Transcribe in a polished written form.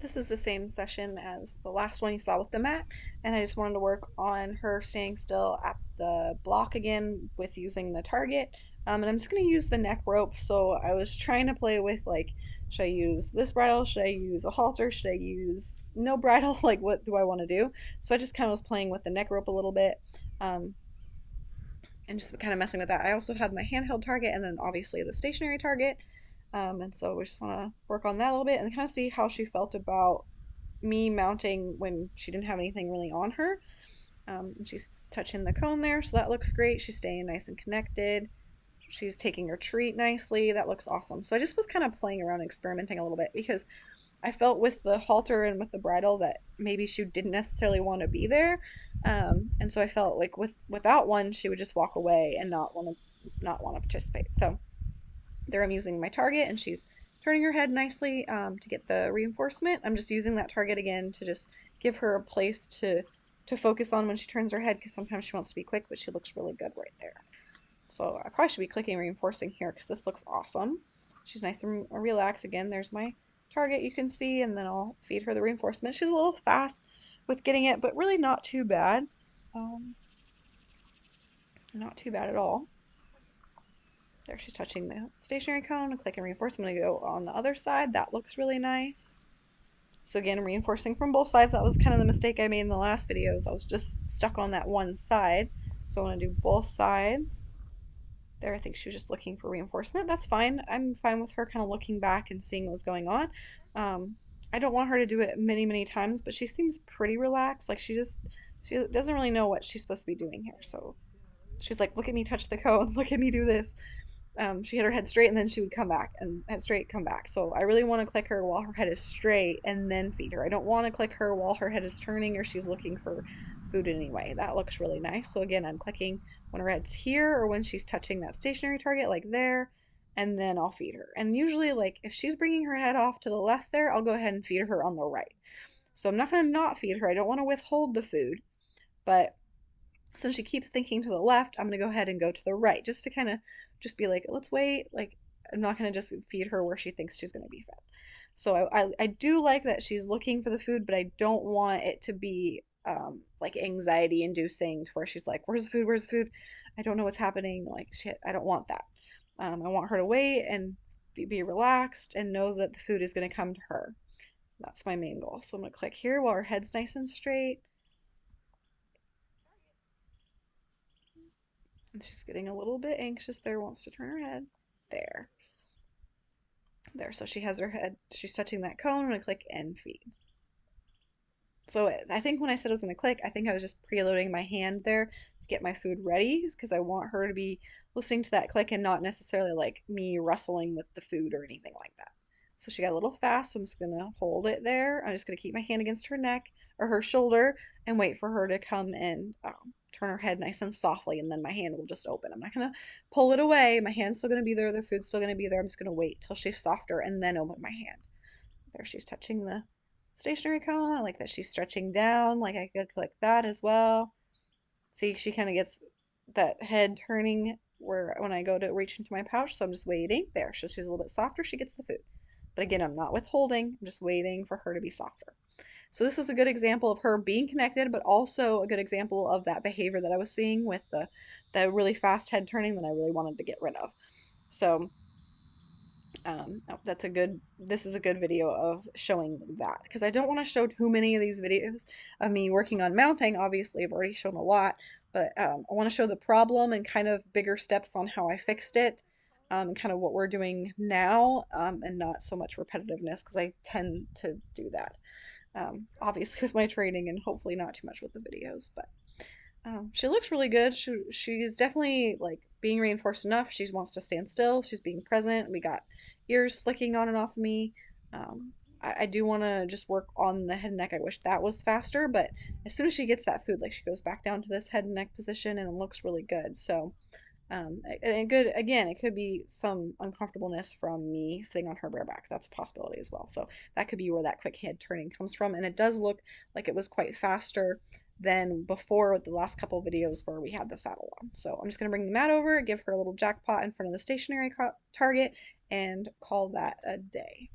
This is the same session as the last one you saw with the mat, and I just wanted to work on her standing still at the block again with using the target. And I'm just going to use the neck rope, so I was trying to play with like, should I use this bridle? Should I use a halter? Should I use no bridle? Like, what do I want to do? So I just kind of was playing with the neck rope a little bit. Um, and just kind of messing with that. I also had my handheld target and then obviously the stationary target. And so we just want to work on that a little bit and kind of see how she felt about me mounting when she didn't have anything really on her. And she's touching the cone there, so that looks great. She's staying nice and connected. She's taking her treat nicely. That looks awesome. So I just was kind of playing around, experimenting a little bit because I felt with the halter and with the bridle that maybe she didn't necessarily want to be there. And so I felt like without one, she would just walk away and not want to participate. So there I'm using my target and she's turning her head nicely to get the reinforcement. I'm just using that target again to just give her a place to focus on when she turns her head because sometimes she wants to be quick, but she looks really good right there. So I probably should be clicking reinforcing here because this looks awesome. She's nice and relaxed. Again, there's my target you can see, and then I'll feed her the reinforcement. She's a little fast with getting it, but really not too bad. Um, Not too bad at all. There, she's touching the stationary cone. Clicking reinforcement. I'm going to go on the other side. That looks really nice. So again, reinforcing from both sides. That was kind of the mistake I made in the last videos. I was just stuck on that one side. So I want to do both sides. There, I think she was just looking for reinforcement. That's fine. I'm fine with her kind of looking back and seeing what's going on. Um, I don't want her to do it many, many times, but she seems pretty relaxed. Like she doesn't really know what she's supposed to be doing here. So she's like, look at me touch the cone. Look at me do this. She hit her head straight and then she would come back and head straight, come back. So I really want to click her while her head is straight and then feed her. I don't want to click her while her head is turning or she's looking for food anyway. That looks really nice. So again, I'm clicking when her head's here or when she's touching that stationary target like there, and then I'll feed her. And usually like if she's bringing her head off to the left there, I'll go ahead and feed her on the right. So I'm not going to not feed her. I don't want to withhold the food, but since she keeps thinking to the left, I'm going to go ahead and go to the right just to kind of just be like, let's wait. Like, I'm not going to just feed her where she thinks she's going to be fed. So I do like that she's looking for the food, but I don't want it to be like anxiety inducing to where she's like, where's the food? Where's the food? I don't know what's happening. Like, shit, I don't want that. I want her to wait and be relaxed and know that the food is going to come to her. That's my main goal. So I'm going to click here while her head's nice and straight. And she's getting a little bit anxious there, wants to turn her head. There. There. So she has her head, she's touching that cone. I'm going to click end feed. So I think when I said I was going to click, I think I was just preloading my hand there to get my food ready because I want her to be listening to that click and not necessarily like me wrestling with the food or anything like that. So she got a little fast, so I'm just going to hold it there. I'm just going to keep my hand against her neck or her shoulder and wait for her to come and turn her head nice and softly, and then my hand will just open. I'm not going to pull it away. My hand's still going to be there. The food's still going to be there. I'm just going to wait till she's softer and then open my hand. There, she's touching the stationary cone. I like that she's stretching down. Like I could click that as well. See, she kind of gets that head turning where when I go to reach into my pouch, so I'm just waiting. There, so she's a little bit softer. She gets the food. But again, I'm not withholding. I'm just waiting for her to be softer. So this is a good example of her being connected, but also a good example of that behavior that I was seeing with the really fast head turning that I really wanted to get rid of. So that's a good, this is a good video of showing that because I don't want to show too many of these videos of me working on mounting. Obviously, I've already shown a lot, but I want to show the problem and kind of bigger steps on how I fixed it, and kind of what we're doing now, and not so much repetitiveness because I tend to do that, obviously with my training and hopefully not too much with the videos, but she looks really good. She's definitely like being reinforced enough. She wants to stand still. She's being present. We got ears flicking on and off of me. I do want to just work on the head and neck. I wish that was faster, but as soon as she gets that food, like she goes back down to this head and neck position and it looks really good. So, and good, again, it could be some uncomfortableness from me sitting on her bareback. That's a possibility as well. So that could be where that quick head turning comes from. And it does look like it was quite faster than before the last couple videos where we had the saddle on. So I'm just going to bring the mat over, give her a little jackpot in front of the stationary target, and call that a day.